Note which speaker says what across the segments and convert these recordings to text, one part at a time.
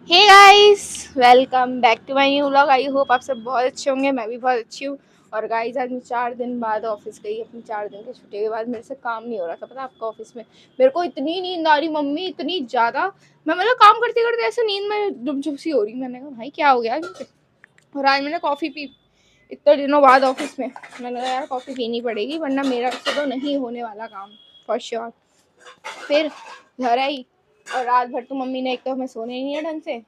Speaker 1: Hey guys, welcome back to my new vlog. I hope आप सब बहुत अच्छे होंगे। मैं भी बहुत अच्छी हूँ। और गाइस, आज मैं 4 दिन बाद ऑफिस गई। अपनी 4 दिन की छुट्टी के बाद मेरे से काम नहीं हो रहा था। पता है आपका, ऑफिस में मेरे को इतनी नींद आ रही मम्मी, इतनी ज़्यादा। मैं मतलब काम करते करते ऐसे नींद में डुबचुप सी हो रही। मैंने कहा भाई क्या हो गया मुझे। और आज मैंने कॉफ़ी पी, इतने दिनों बाद ऑफिस में। मैंने कहा यार कॉफ़ी पीनी पड़ेगी, वरना मेरा से तो नहीं होने वाला काम फॉर श्योर। फिर घर आई और रात भर तो मम्मी ने, एक तो हमें सोने नहीं है ढंग से,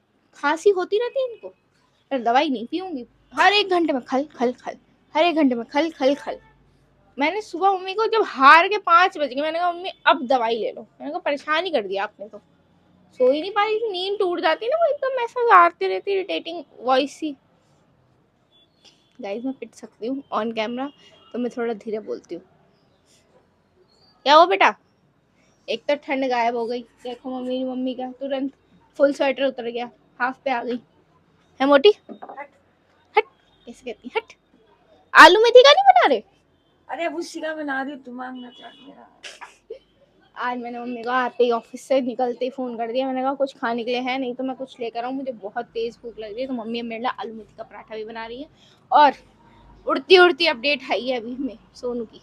Speaker 1: खांसी होती रहती है इनको। पर दवाई नहीं पीऊंगी, हर एक घंटे में खल खल खल, हर एक घंटे में खल खल खल। मैंने सुबह मम्मी को, जब हार के 5 बज गए, मैंने कहा मम्मी अब दवाई ले लो। मैंने कहा परेशान ही कर दिया आपने तो। सो ही नहीं पा रही थी, नींद टूट जाती है ना, वो एकदम ऐसा आती रहती, इरिटेटिंग वॉइस सी। गाइस, मैं पिट सकती हूँ ऑन कैमरा, तो मैं थोड़ा धीरे बोलती हूँ। क्या हुआ बेटा? एक तो ठंड गायब हो गई, देखो मम्मी का तुरंत फुल स्वेटर उतर गया, हाफ पे आ गई है मोटी। हट, कैसे कहती हट। आलू मेथी का नहीं बना रहे?
Speaker 2: अरे अब उसी का बना रही तू, मांगना चाह मेरा।
Speaker 1: आज मैंने मम्मी को आते ही, ऑफिस से निकलते ही फ़ोन कर दिया। मैंने कहा कुछ खाने के लिए है नहीं तो मैं कुछ लेकर आऊँ, मुझे बहुत तेज़ भूख लग रही है। तो मम्मी मेरे लिए आलू मेथी का पराठा भी बना रही है। और उड़ती उड़ती अपडेट आई है अभी में सोनू की,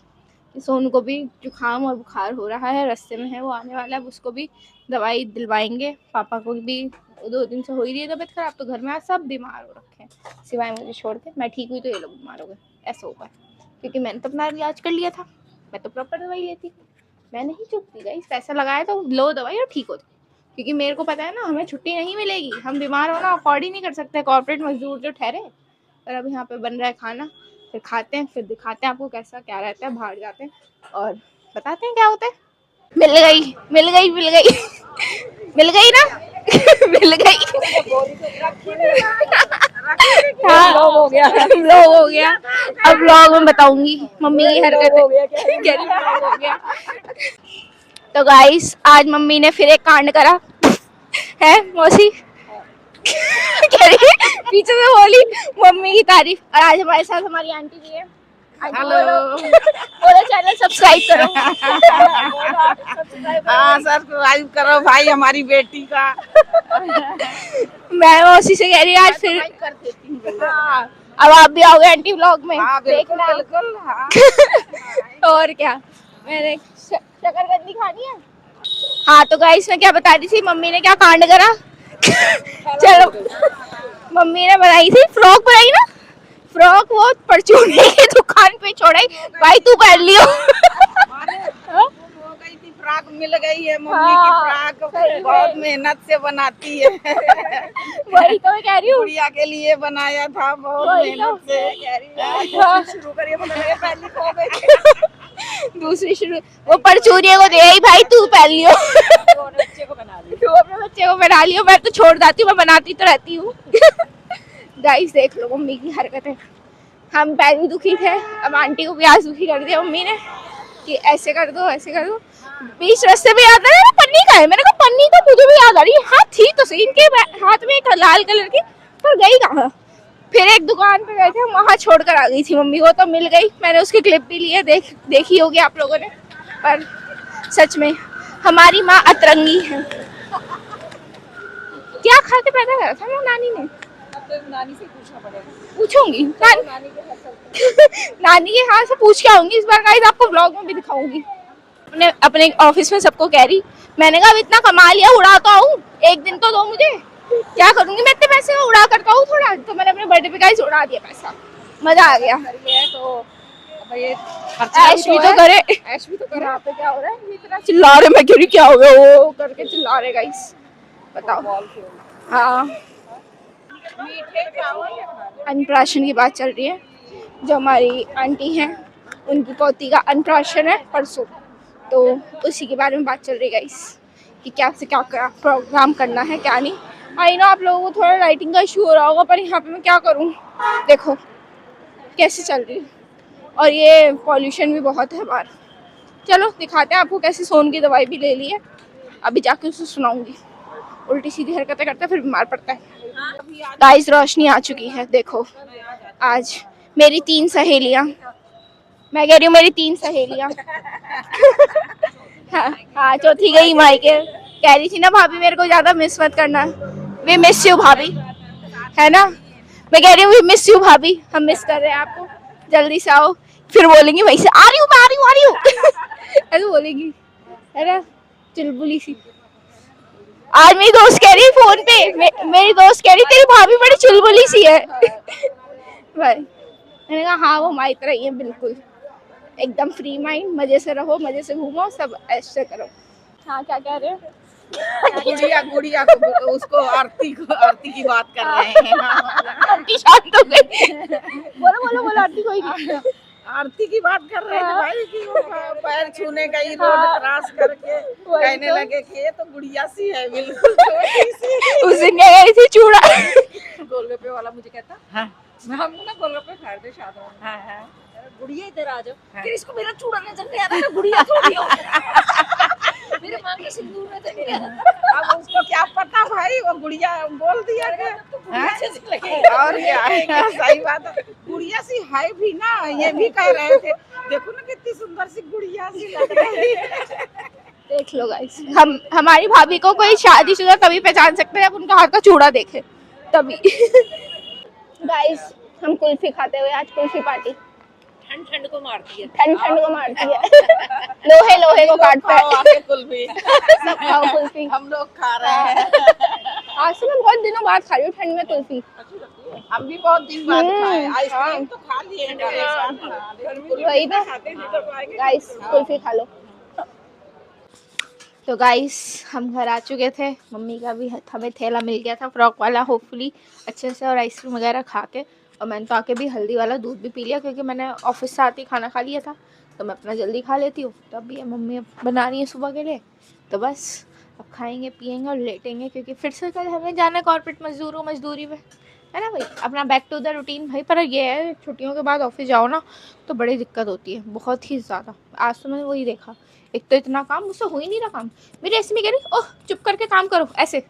Speaker 1: कि सोनू को भी जुकाम और बुखार हो रहा है, रास्ते में है, वो आने वाला है। उसको भी दवाई दिलवाएंगे। पापा को भी 2 दिन से हो ही रही है तबीयत खराब, तो घर में आज सब बीमार हो रखे हैं सिवाय मुझे छोड़ के। मैं ठीक हुई तो ये लोग बीमार हो गए, ऐसा होगा। क्योंकि मैंने तो अपना इलाज कर लिया था, मैं तो प्रॉपर दवाई लेती, मैं नहीं चुपती गई। पैसा लगाया तो लो दवाई और ठीक हो जाओ। क्योंकि मेरे को पता है ना, हमें छुट्टी नहीं मिलेगी, हम बीमार होना अफोर्ड ही नहीं कर सकते, कॉर्पोरेट मजदूर जो ठहरे। पर अब यहाँ पे बन रहा है खाना, फिर खाते हैं, फिर दिखाते हैं आपको कैसा क्या रहता है। बाहर जाते हैं और बताते हैं क्या होता है। मिल गई मिल गई मिल गई मिल गई ना मिल गई। हाँ,
Speaker 2: हो गया।
Speaker 1: व्लॉग हो गया। अब व्लॉग में बताऊंगी मम्मी की हरकत हो गया। तो गाइस, आज मम्मी ने फिर एक कांड करा है। मौसी कह रही है, पीछे से बोली मम्मी की तारीफ। और आज हमारे साथ हमारी आंटी भी है।
Speaker 2: हेलो।
Speaker 1: बोलो चैनल सब्सक्राइब करो।
Speaker 2: हाँ, सब्सक्राइब करो भाई हमारी बेटी का।
Speaker 1: मैं मौसी से कह रही हूँ आज फिर
Speaker 2: कर देती हूँ।
Speaker 1: हाँ, अब आप भी आओगे आंटी व्लॉग में।
Speaker 2: हाँ बिल्कुल
Speaker 1: देखना।
Speaker 2: बिल्कुल। हाँ।
Speaker 1: और क्या, मैंने शकरकंदी खानी है। हाँ तो गाइस, मैं क्या बता रही थी, मम्मी ने क्या कांड करा। चलो, मम्मी ने बनाई थी फ्रॉक, बनाई ना फ्रॉक, वो परचूने की दुकान पे छोड़ाई। भाई तू पहन लियो।
Speaker 2: हो गई थी, फ्रॉक मिल गई है मम्मी की। फ्रॉक बहुत मेहनत से बनाती है।
Speaker 1: वही तो मैं कह रही हूँ,
Speaker 2: गुड़िया के लिए बनाया था, बहुत मेहनत से। कह रही है शुरू करिए, मतलब पहली खो गई।
Speaker 1: दूसरी शुरू, वो परचूनिया को दे आई, भाई तू पहन लियो।
Speaker 2: बच्चे को बना ली,
Speaker 1: तू अपने बच्चे को बना लियो, मैं तो छोड़ जाती हूँ, मैं बनाती तो रहती हूँ। गाइस देख लो मम्मी की हरकतें। हम पैर भी दुखी थे, अब आंटी को भी आज दुखी कर दिया मम्मी ने कि ऐसे कर दो ऐसे कर दो। बीच रास्ते में याद आ रहा है पन्नी का है। मैंने कहा पन्नी तो मुझे भी याद आ रही है, हाँ थी तो सही इनके हाथ में एक लाल कलर की, पर गई कहाँ। फिर एक दुकान पे गए थे, वहाँ छोड़ कर आ गई थी मम्मी को, तो मिल गई। मैंने उसकी क्लिप भी ली है, देखी होगी आप लोगों ने। पर सच में हमारी माँ अतरंगी है। क्या खा के पैदा करा था ना नानी ने?
Speaker 2: नानी से पूछना पड़ेगा।
Speaker 1: पूछूंगी
Speaker 2: नानी के हाथ
Speaker 1: नानी के हाथ से पूछ के आऊंगी इस बार। गाइस आपको व्लॉग में भी दिखाऊंगी। अपने अपने ऑफिस में सबको कह रही, मैंने कहा अब इतना कमा लिया, उड़ा तो आऊं, एक दिन तो दो मुझे। क्या करूंगी मैं इतने पैसे, उड़ा करता हूँ थोड़ा। तो मैंने अपने बर्थडे पे गाइस उड़ा दिया पैसा, मजा आ गया।
Speaker 2: तो ये
Speaker 1: ऐश भी तो करे, ऐश भी तो करे। यहाँ पे क्या हो रहा है, इतना चिल्ला रहे, मैं क्यों, क्या हो गया वो करके चिल्ला रहे गाइस, बताओ। हाँ, अन्नप्राशन की बात चल रही है। जो हमारी आंटी हैं, उनकी पोती का अन्नप्राशन है परसों, तो उसी के बारे में बात चल रही है गाइस, कि क्या से क्या प्रोग्राम करना है क्या नहीं। आई नो आप लोगों को थोड़ा लाइटिंग का इशू हो रहा होगा, पर यहाँ पे मैं क्या करूँ, देखो कैसे चल रही है। और ये पॉल्यूशन भी बहुत है बाहर। चलो दिखाते हैं आपको कैसे। सोन की दवाई भी ले ली है, अभी जाके उसे सुनाऊंगी। उल्टी सीधी हरकतें करता है फिर बीमार पड़ता है। गाइस रोशनी आ चुकी है, देखो आज मेरी 3 सहेलियां, मैं कह रही हूँ मेरी 3 सहेलियां। हाँ, चौथी गई मायके। कह रही थी ना भाभी मेरे को ज्यादा मिस मत करना, वी मिस यू भाभी, है ना। मैं कह रही हूँ वी मिस यू भाभी, हम मिस कर रहे हैं आपको, जल्दी से आओ। फिर बोलेंगी वहीं से आ रही हूँ मैं, आ रही हूँ, आ रही हूँ ऐसे बोलेगी, है ना, चुलबुली सी। आज मेरी दोस्त कह रही है फोन पे, मेरी दोस्त कह रही तेरी भाभी बड़ी चुलबुली सी है भाई मैंने कहा हाँ वो हमारी तरह ही है बिल्कुल, एकदम फ्री माइंड, मजे से रहो, मजे से घूमो, सब ऐसे करो। हाँ क्या कह रहे हो?
Speaker 2: गुड़िया गुड़िया को, उसको आरती की बात कर रहे हैं।
Speaker 1: आरती शांत हो गई। बोलो बोलो बोलो, आरती कोई नहीं।
Speaker 2: आरती की बात कर रहे थे भाई कि वो पैर छूने गई रोड क्रॉस करके, कहने लगे कि ये तो गुड़िया सी है बिल्कुल छोटी सी।
Speaker 1: उस दिन क्या गई थी चूड़ा
Speaker 2: गोलगप्पे वाला मुझे कहता हाँ हम ना गोलगप्पे खा रहे थे शादी में, हाँ हाँ गुड़िया इधर आ जाओ, फिर इसको मेरा चूड़ा नजर नहीं आ रहा, गुड़िया थोड़ी हो मेरे मां के सिंदूर नजर नहीं आ रहा। अब उसको क्या पता भाई, वो गुड़िया बोल दिया कि और क्या है, सही बात है, गुड़िया सी है भी ना, ये भी कह रहे थे देखो ना कितनी सुंदर सी गुड़िया सी लग रही है।
Speaker 1: देख लो गाइस, हमारी भाभी को कोई शादीशुदा तभी पहचान सकते हैं जब उनका हाथ का चूड़ा देखे, तभी गाइस हम कुल्फी खाते हुए, आज कुल्फी पार्टी,
Speaker 2: ठंड ठंड को मारती है,
Speaker 1: ठंड ठंड को मारती है लोहे लोहे को काटता है।
Speaker 2: कुल्फी
Speaker 1: सब खाओ कुल्फी,
Speaker 2: हम लोग खा रहे हैं।
Speaker 1: आज से मैं बहुत दिनों बाद खा रही हूँ ठंड में कुल्फी,
Speaker 2: हम भी बहुत दिन बाद खाए, आइसक्रीम तो खा लिए
Speaker 1: वही तो गाइस, कुल्फी खा लो। तो गाइस हम घर आ चुके थे, मम्मी का भी हमें थैला मिल गया था फ्रॉक वाला होपफुली अच्छे से, और आइसक्रीम वगैरह खा के, और मैंने तो आके भी हल्दी वाला दूध भी पी लिया क्योंकि मैंने ऑफिस से आते ही खाना खा लिया था, तो मैं अपना जल्दी खा लेती हूँ। तो अभी मम्मी बना रही है सुबह के लिए, तो बस अब खाएंगे पिएंगे और लेटेंगे, क्योंकि फिर से कल हमें जाना है कॉर्पोरेट मजदूरी में, है ना भाई, अपना बैक टू द रूटीन भाई। पर ये है छुट्टियों के बाद ऑफिस जाओ ना तो बड़ी दिक्कत होती है, बहुत ही ज़्यादा। आज तो मैंने वही देखा, एक तो इतना काम मुझसे हो ही नहीं रहा, काम मेरी ऐसे में कह रही ओह चुप करके काम करो ऐसे,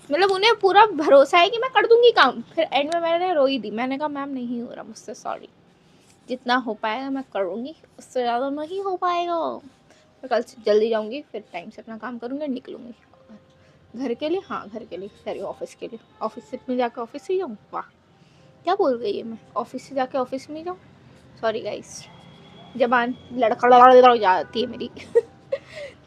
Speaker 1: मतलब उन्हें पूरा भरोसा है कि मैं कर दूंगी काम, फिर एंड में मैंने रोई दी, मैंने कहा मैम नहीं हो रहा मुझसे, सॉरी, जितना हो पाएगा मैं करूँगी, उससे ज़्यादा नहीं हो पाएगा। मैं कल से जल्दी जाऊँगी, फिर टाइम से अपना काम करूँगी, निकलूँगी घर के लिए, हाँ घर के लिए सॉरी ऑफिस के लिए, ऑफिस से में जाकर ऑफिस ही जाऊँ, वाह क्या बोल गई है मैं, ऑफिस से जाके ऑफिस में जाऊँ, सॉरी गाइस जबान लड़खड़ा जाती है मेरी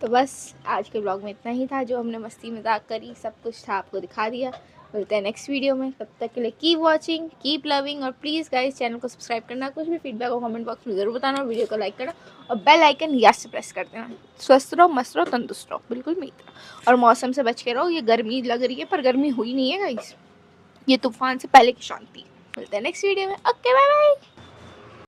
Speaker 1: तो बस आज के ब्लॉग में इतना ही था, जो हमने मस्ती मजाक करी सब कुछ था आपको दिखा दिया। मिलते हैं नेक्स्ट वीडियो में, तब तक के लिए कीप वॉचिंग कीप लविंग, और प्लीज़ गाइस चैनल को सब्सक्राइब करना, कुछ भी फीडबैक हो कमेंट बॉक्स में ज़रूर बताना, वीडियो को लाइक करना और बेल आइकन यस से प्रेस कर देना। स्वस्थ रहो, मस्त रहो, तंदुरुस्त रहो, बिल्कुल मेरी तरह, और मौसम से बच के रहो। ये गर्मी लग रही है पर गर्मी हुई नहीं है गाइस, ये तूफान से पहले की शांति। मिलते हैं नेक्स्ट वीडियो में, ओके बाय बाय।